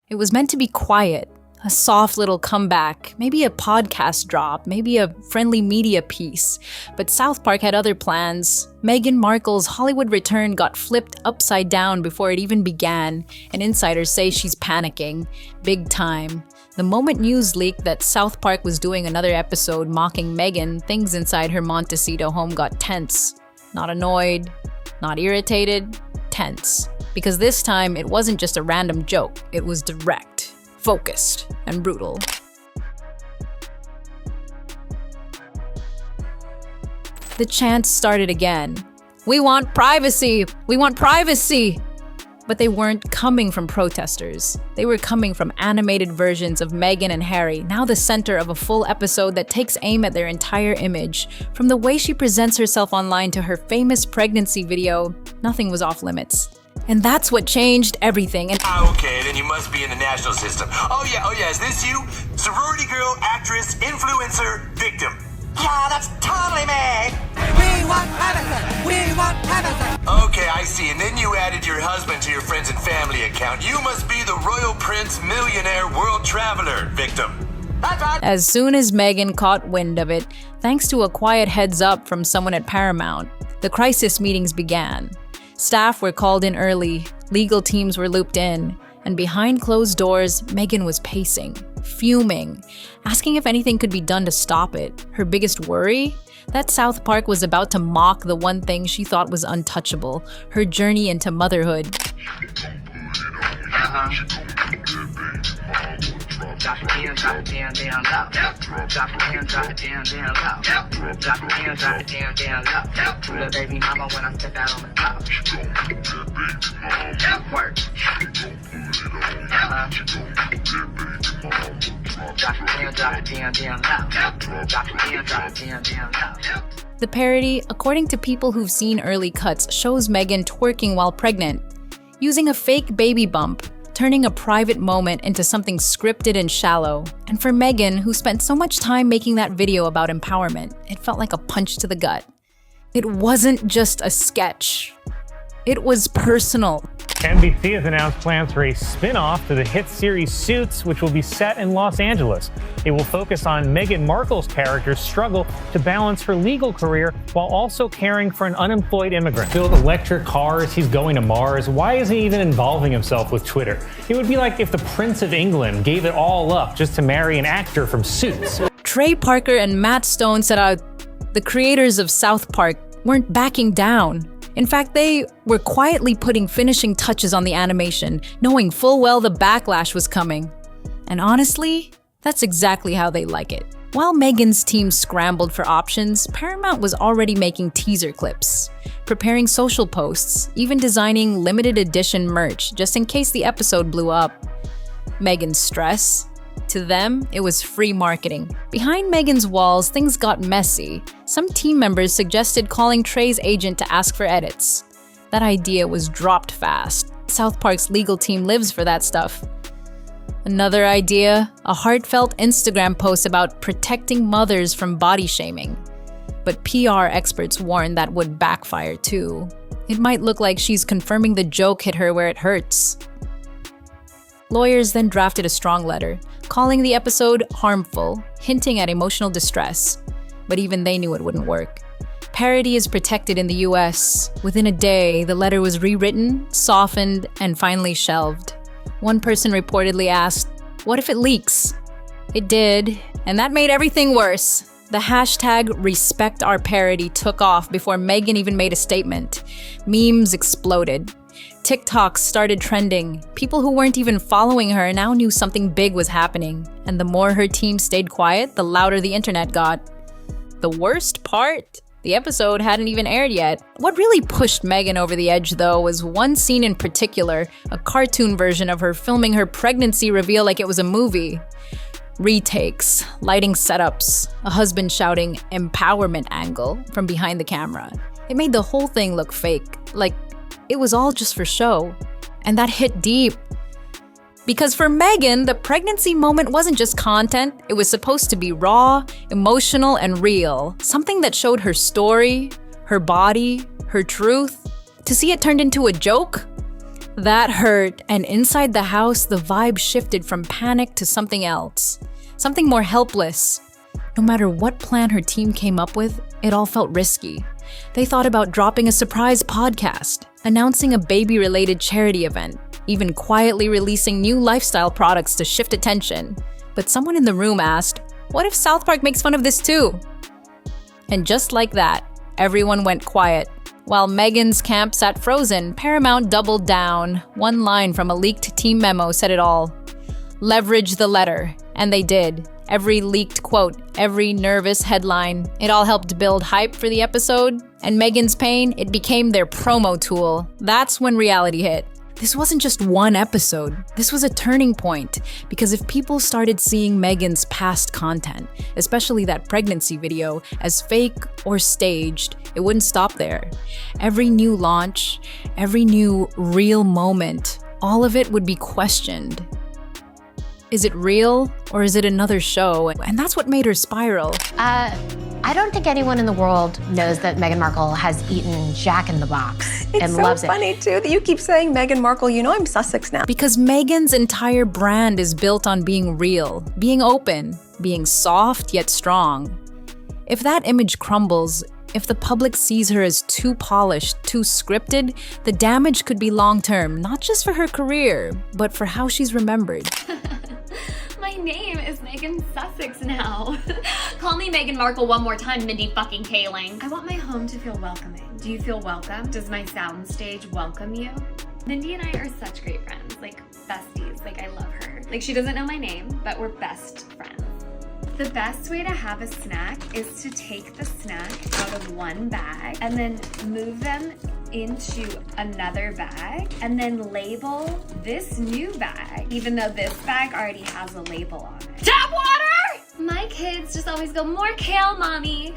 It was meant to be quiet, a soft little comeback, maybe a podcast drop, maybe a friendly media piece. But South Park had other plans. Meghan Markle's Hollywood return got flipped upside down before it even began, and insiders say she's panicking. Big time. The moment news leaked that South Park was doing another episode mocking Meghan, things inside her Montecito home got tense. Not annoyed, not irritated, tense. Because this time, it wasn't just a random joke, it was direct, focused, and brutal. The chants started again. We want privacy! We want privacy! But they weren't coming from protesters. They were coming from animated versions of Meghan and Harry, now the center of a full episode that takes aim at their entire image. From the way she presents herself online to her famous pregnancy video, nothing was off limits. And that's what changed everything. Okay, then you must be in the national system. Oh yeah, is this you? Sorority girl, actress, influencer, victim. Yeah, that's totally me. We want privacy. We want privacy. Okay, I see. And then you added your husband to your friends and family account. You must be the royal prince, millionaire, world traveler, victim. That's right. As soon as Meghan caught wind of it, thanks to a quiet heads up from someone at Paramount, the crisis meetings began. Staff were called in early, legal teams were looped in, and behind closed doors, Meghan was pacing, fuming, asking if anything could be done to stop it. Her biggest worry? That South Park was about to mock the one thing she thought was untouchable, her journey into motherhood. The parody, according to people who've seen early cuts, shows Meghan twerking while pregnant, using a fake baby bump, turning a private moment into something scripted and shallow. And for Meghan, who spent so much time making that video about empowerment, it felt like a punch to the gut. It wasn't just a sketch. It was personal. NBC has announced plans for a spin-off to the hit series Suits, which will be set in Los Angeles. It will focus on Meghan Markle's character's struggle to balance her legal career while also caring for an unemployed immigrant. Build electric cars, he's going to Mars. Why isn't he even involving himself with Twitter? It would be like if the Prince of England gave it all up just to marry an actor from Suits. Trey Parker and Matt Stone said the creators of South Park weren't backing down. In fact, they were quietly putting finishing touches on the animation, knowing full well the backlash was coming. And honestly, that's exactly how they like it. While Meghan's team scrambled for options, Paramount was already making teaser clips, preparing social posts, even designing limited edition merch just in case the episode blew up. Meghan's stress? To them, it was free marketing. Behind Meghan's walls, things got messy. Some team members suggested calling Trey's agent to ask for edits. That idea was dropped fast. South Park's legal team lives for that stuff. Another idea, a heartfelt Instagram post about protecting mothers from body shaming. But PR experts warned that would backfire too. It might look like she's confirming the joke hit her where it hurts. Lawyers then drafted a strong letter, calling the episode harmful, hinting at emotional distress. But even they knew it wouldn't work. Parody is protected in the US. Within a day, the letter was rewritten, softened, and finally shelved. One person reportedly asked, "What if it leaks?" It did, and that made everything worse. The hashtag #RespectOurParody took off before Meghan even made a statement. Memes exploded. TikToks started trending. People who weren't even following her now knew something big was happening. And the more her team stayed quiet, the louder the internet got. The worst part? The episode hadn't even aired yet. What really pushed Meghan over the edge, though, was one scene in particular, a cartoon version of her filming her pregnancy reveal like it was a movie. Retakes, lighting setups, a husband shouting empowerment angle from behind the camera. It made the whole thing look fake, like it was all just for show. And that hit deep. Because for Meghan, the pregnancy moment wasn't just content, it was supposed to be raw, emotional, and real. Something that showed her story, her body, her truth. To see it turned into a joke? That hurt, and inside the house, the vibe shifted from panic to something else. Something more helpless. No matter what plan her team came up with, it all felt risky. They thought about dropping a surprise podcast, announcing a baby-related charity event, even quietly releasing new lifestyle products to shift attention. But someone in the room asked, "What if South Park makes fun of this too?" And just like that, everyone went quiet. While Meghan's camp sat frozen, Paramount doubled down. One line from a leaked team memo said it all. Leverage the letter. And they did. Every leaked quote, every nervous headline, it all helped build hype for the episode. And Meghan's pain, it became their promo tool. That's when reality hit. This wasn't just one episode. This was a turning point, because if people started seeing Meghan's past content, especially that pregnancy video, as fake or staged, it wouldn't stop there. Every new launch, every new real moment, all of it would be questioned. Is it real, or is it another show? And that's what made her spiral. I don't think anyone in the world knows that Meghan Markle has eaten Jack in the Box and loves it. It's so funny, too, that you keep saying Meghan Markle. You know I'm Sussex now. Because Meghan's entire brand is built on being real, being open, being soft yet strong. If that image crumbles, if the public sees her as too polished, too scripted, the damage could be long-term, not just for her career, but for how she's remembered. My name is Megan Sussex now. Call me Meghan Markle one more time, Mindy fucking Kaling. I want my home to feel welcoming. Do you feel welcome? Does my soundstage welcome you? Mindy and I are such great friends, like besties. Like, I love her. Like, she doesn't know my name, but we're best friends. The best way to have a snack is to take the snack out of one bag and then move them into another bag and then label this new bag, even though this bag already has a label on it. Tap water! My kids just always go, more kale, mommy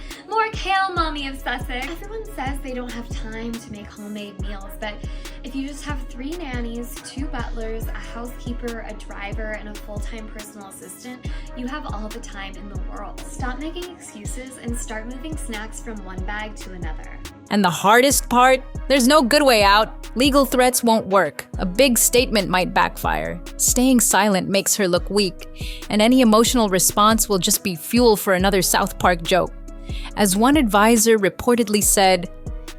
of Sussex. Everyone says they don't have time to make homemade meals, but if you just have 3 nannies, 2 butlers, a housekeeper, a driver, and a full-time personal assistant, you have all the time in the world. Stop making excuses and start moving snacks from one bag to another. And the hardest part? There's no good way out. Legal threats won't work. A big statement might backfire. Staying silent makes her look weak, and any emotional response will just be fuel for another South Park joke. As one advisor reportedly said,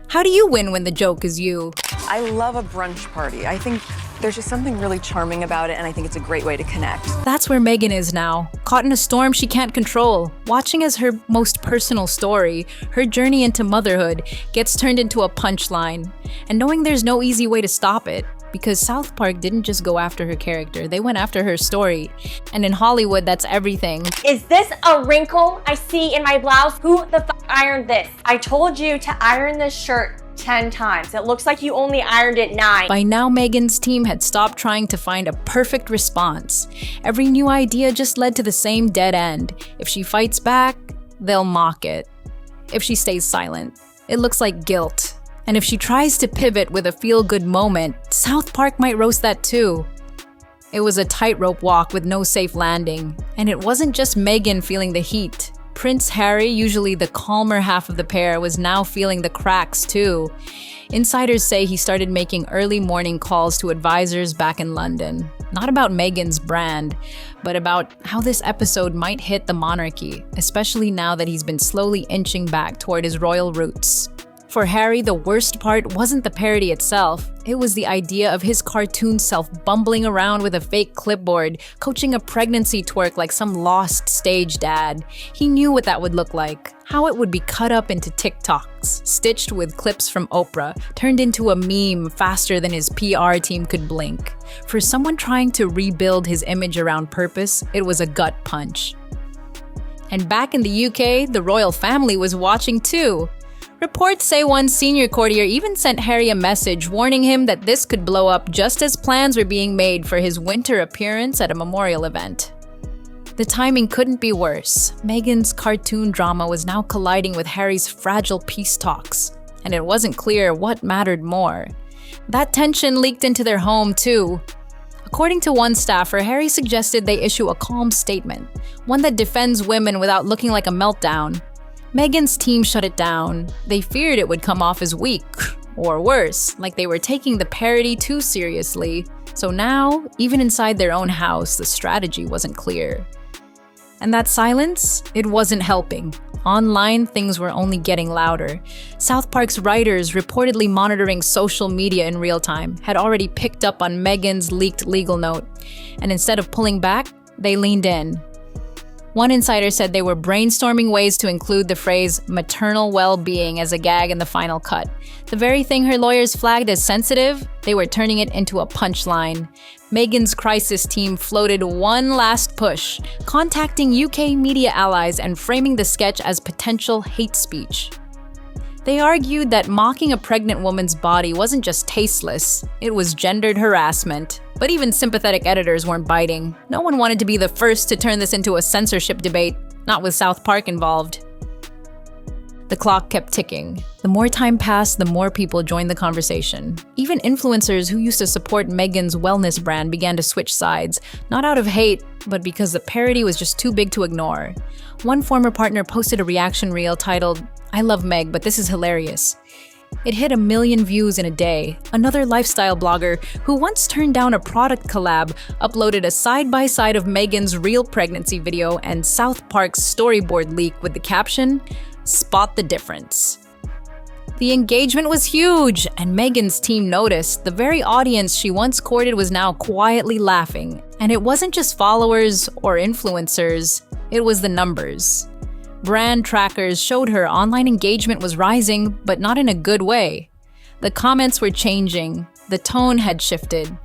"How do you win when the joke is you?" I love a brunch party. I think there's just something really charming about it, and I think it's a great way to connect. That's where Meghan is now, caught in a storm she can't control, watching as her most personal story, her journey into motherhood, gets turned into a punchline, and knowing there's no easy way to stop it, because South Park didn't just go after her character, they went after her story. And in Hollywood, that's everything. Is this a wrinkle I see in my blouse? Who the f ironed this? I told you to iron this shirt 10 times. It looks like you only ironed it 9. By now, Meghan's team had stopped trying to find a perfect response. Every new idea just led to the same dead end. If she fights back, they'll mock it. If she stays silent, it looks like guilt. And if she tries to pivot with a feel-good moment, South Park might roast that too. It was a tightrope walk with no safe landing. And it wasn't just Meghan feeling the heat. Prince Harry, usually the calmer half of the pair, was now feeling the cracks too. Insiders say he started making early morning calls to advisors back in London. Not about Meghan's brand, but about how this episode might hit the monarchy, especially now that he's been slowly inching back toward his royal roots. For Harry, the worst part wasn't the parody itself. It was the idea of his cartoon self bumbling around with a fake clipboard, coaching a pregnancy twerk like some lost stage dad. He knew what that would look like, how it would be cut up into TikToks, stitched with clips from Oprah, turned into a meme faster than his PR team could blink. For someone trying to rebuild his image around purpose, it was a gut punch. And back in the UK, the royal family was watching too. Reports say one senior courtier even sent Harry a message warning him that this could blow up just as plans were being made for his winter appearance at a memorial event. The timing couldn't be worse. Meghan's cartoon drama was now colliding with Harry's fragile peace talks, and it wasn't clear what mattered more. That tension leaked into their home too. According to one staffer, Harry suggested they issue a calm statement, one that defends women without looking like a meltdown. Meghan's team shut it down. They feared it would come off as weak, Or worse, like they were taking the parody too seriously. So now, even inside their own house, the strategy wasn't clear. And that silence, it wasn't helping. Online, things were only getting louder. South Park's writers, reportedly monitoring social media in real time, had already picked up on Meghan's leaked legal note. And instead of pulling back, they leaned in. One insider said they were brainstorming ways to include the phrase maternal well-being as a gag in the final cut. The very thing her lawyers flagged as sensitive, they were turning it into a punchline. Meghan's crisis team floated one last push, contacting UK media allies and framing the sketch as potential hate speech. They argued that mocking a pregnant woman's body wasn't just tasteless, it was gendered harassment. But even sympathetic editors weren't biting. No one wanted to be the first to turn this into a censorship debate, not with South Park involved. The clock kept ticking. The more time passed, the more people joined the conversation. Even influencers who used to support Meghan's wellness brand began to switch sides, not out of hate, but because the parody was just too big to ignore. One former partner posted a reaction reel titled, "I love Meg, but this is hilarious." It hit 1 million views in a day. Another lifestyle blogger, who once turned down a product collab, uploaded a side-by-side of Meghan's real pregnancy video and South Park's storyboard leak with the caption, "Spot the difference." The engagement was huge, and Meghan's team noticed the very audience she once courted was now quietly laughing. And it wasn't just followers or influencers, it was the numbers. Brand trackers showed her online engagement was rising, but not in a good way. The comments were changing, the tone had shifted.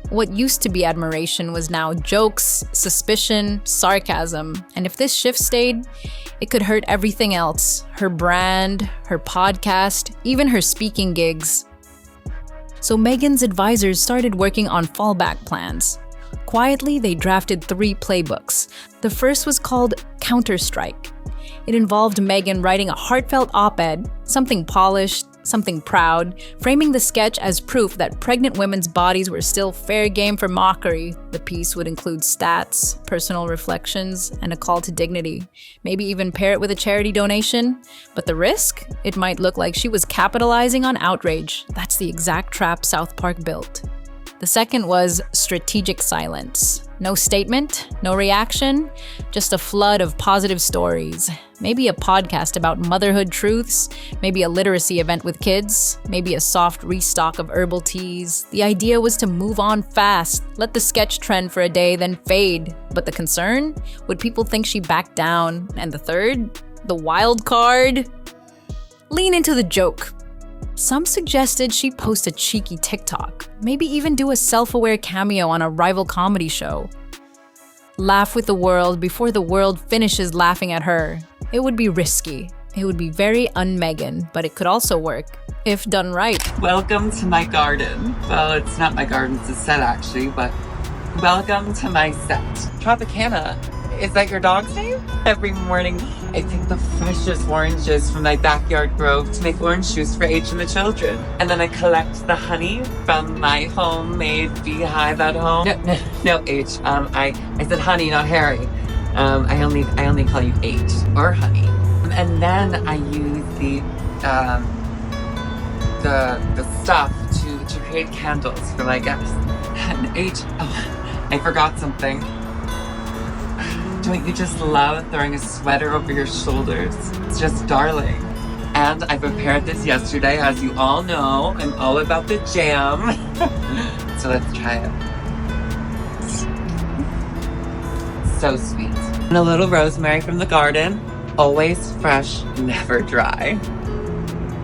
What used to be admiration was now jokes, suspicion, sarcasm. And if this shift stayed, it could hurt everything else: her brand, her podcast, even her speaking gigs. So Meghan's advisors started working on fallback plans. Quietly, they drafted 3 playbooks. The first was called Counter-Strike. It involved Meghan writing a heartfelt op-ed, something polished, something proud, framing the sketch as proof that pregnant women's bodies were still fair game for mockery. The piece would include stats, personal reflections, and a call to dignity. Maybe even pair it with a charity donation. But the risk? It might look like she was capitalizing on outrage. That's the exact trap South Park built. The second was strategic silence. No statement, no reaction, just a flood of positive stories. Maybe a podcast about motherhood truths, maybe a literacy event with kids, maybe a soft restock of herbal teas. The idea was to move on fast, let the sketch trend for a day, then fade. But the concern? Would people think she backed down? And the third? The wild card? Lean into the joke. Some suggested she post a cheeky TikTok, maybe even do a self-aware cameo on a rival comedy show. Laugh with the world before the world finishes laughing at her. It would be risky. It would be very un-Meghan, but it could also work, if done right. Welcome to my garden. Well, it's not my garden, it's a set actually, but welcome to my set. Tropicana. Is that your dog's name? Every morning, I take the freshest oranges from my backyard grove to make orange juice for H and the children. And then I collect the honey from my homemade beehive at home. No, H. I said honey, not Harry. I only call you H or honey. And then I use the stuff to create candles for my guests. And H, oh, I forgot something. Don't you just love throwing a sweater over your shoulders? It's just darling. And I prepared this yesterday, as you all know. I'm all about the jam. So let's try it. So sweet. And a little rosemary from the garden. Always fresh, never dry.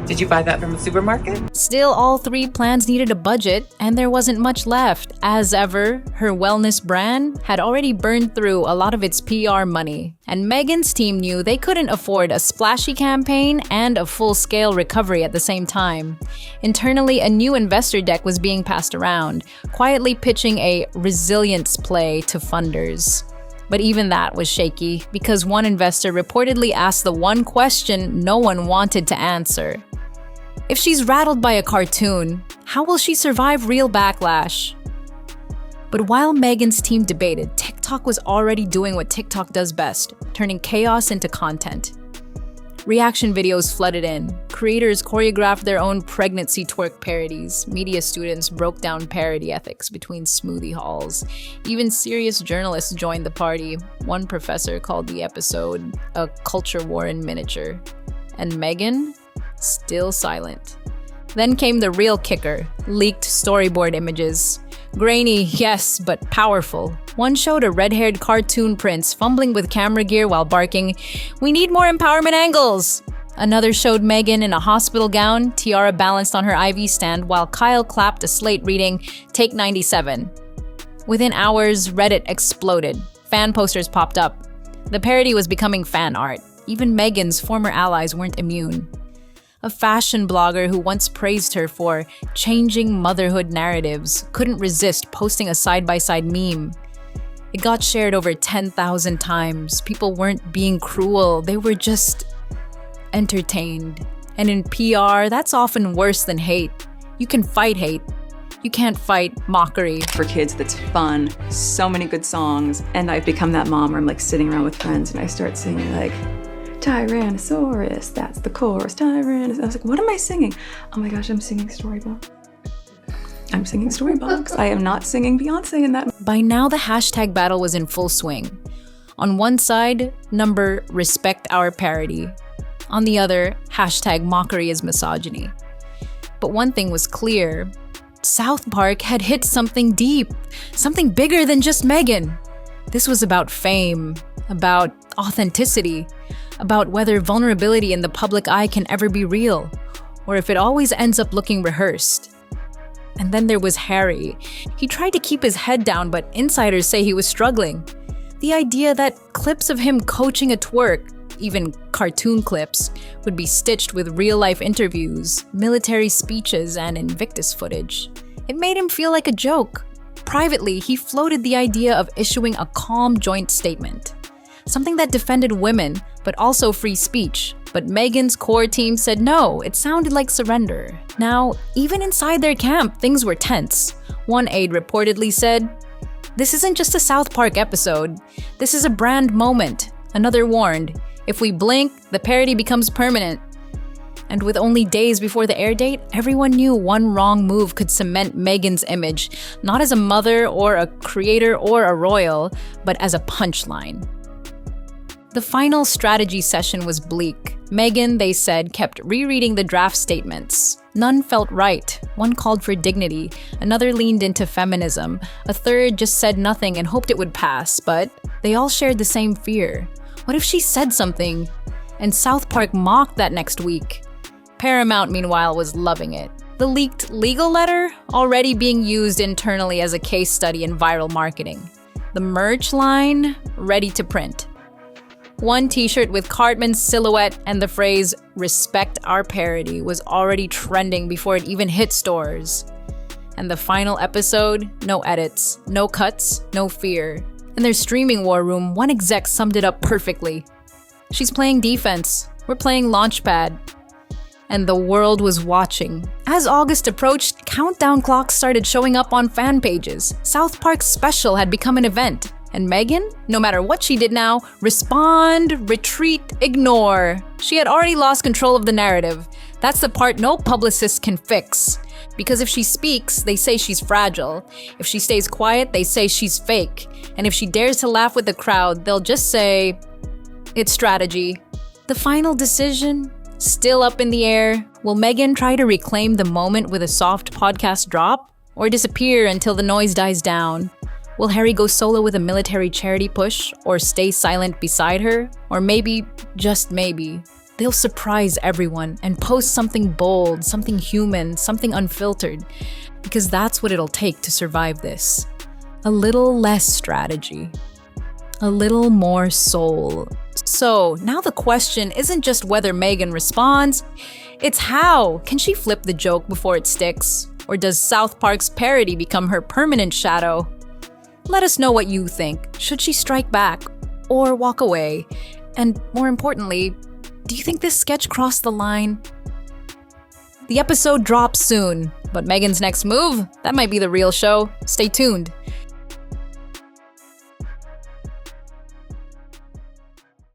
Did you buy that from a supermarket? Still, all 3 plans needed a budget, and there wasn't much left. As ever, her wellness brand had already burned through a lot of its PR money. And Meghan's team knew they couldn't afford a splashy campaign and a full-scale recovery at the same time. Internally, a new investor deck was being passed around, quietly pitching a resilience play to funders. But even that was shaky, because one investor reportedly asked the one question no one wanted to answer. If she's rattled by a cartoon, how will she survive real backlash? But while Meghan's team debated, TikTok was already doing what TikTok does best, turning chaos into content. Reaction videos flooded in. Creators choreographed their own pregnancy twerk parodies. Media students broke down parody ethics between smoothie hauls. Even serious journalists joined the party. One professor called the episode a culture war in miniature. And Meghan? Still silent. Then came the real kicker, leaked storyboard images. Grainy, yes, but powerful. One showed a red-haired cartoon prince fumbling with camera gear while barking, "We need more empowerment angles!" Another showed Meghan in a hospital gown, tiara balanced on her IV stand, while Kyle clapped a slate reading, "Take 97." Within hours, Reddit exploded. Fan posters popped up. The parody was becoming fan art. Even Meghan's former allies weren't immune. A fashion blogger who once praised her for changing motherhood narratives couldn't resist posting a side-by-side meme. It got shared over 10,000 times. People weren't being cruel, they were just entertained. And in PR, that's often worse than hate. You can fight hate. You can't fight mockery. For kids, that's fun. So many good songs. And I've become that mom where I'm like sitting around with friends and I start singing like, Tyrannosaurus, that's the chorus, Tyrannosaurus. I was like, what am I singing? Oh my gosh, I'm singing Storybook. I'm singing Storybooks. I am not singing Beyonce in that. By now, the hashtag battle was in full swing. On one side, number respect our parody. On the other, hashtag mockery is misogyny. But one thing was clear. South Park had hit something deep, something bigger than just Meghan. This was about fame, about authenticity, about whether vulnerability in the public eye can ever be real, or if it always ends up looking rehearsed. And then there was Harry. He tried to keep his head down, but insiders say he was struggling. The idea that clips of him coaching a twerk, even cartoon clips, would be stitched with real-life interviews, military speeches, and Invictus footage. It made him feel like a joke. Privately, he floated the idea of issuing a calm joint statement. Something that defended women, but also free speech. But Meghan's core team said no, it sounded like surrender. Now, even inside their camp, things were tense. One aide reportedly said, "This isn't just a South Park episode. This is a brand moment." Another warned, "If we blink, the parody becomes permanent." And with only days before the air date, everyone knew one wrong move could cement Meghan's image, not as a mother or a creator or a royal, but as a punchline. The final strategy session was bleak. Meghan, they said, kept rereading the draft statements. None felt right. One called for dignity, another leaned into feminism, a third just said nothing and hoped it would pass, but they all shared the same fear. What if she said something? And South Park mocked that next week. Paramount, meanwhile, was loving it. The leaked legal letter already being used internally as a case study in viral marketing. The merch line ready to print. One t-shirt with Cartman's silhouette and the phrase, "Respect our parody," was already trending before it even hit stores. And the final episode, no edits, no cuts, no fear. In their streaming war room, one exec summed it up perfectly. "She's playing defense. We're playing Launchpad." And the world was watching. As August approached, countdown clocks started showing up on fan pages. South Park's special had become an event. And Meghan, no matter what she did now, respond, retreat, ignore. She had already lost control of the narrative. That's the part no publicist can fix. Because if she speaks, they say she's fragile. If she stays quiet, they say she's fake. And if she dares to laugh with the crowd, they'll just say, it's strategy. The final decision? Still up in the air. Will Meghan try to reclaim the moment with a soft podcast drop? Or disappear until the noise dies down? Will Harry go solo with a military charity push? Or stay silent beside her? Or maybe, just maybe, they'll surprise everyone and post something bold, something human, something unfiltered. Because that's what it'll take to survive this. A little less strategy. A little more soul. So, now the question isn't just whether Meghan responds, it's how. Can she flip the joke before it sticks? Or does South Park's parody become her permanent shadow? Let us know what you think. Should she strike back or walk away? And more importantly, do you think this sketch crossed the line? The episode drops soon, but Meghan's next move, that might be the real show. Stay tuned.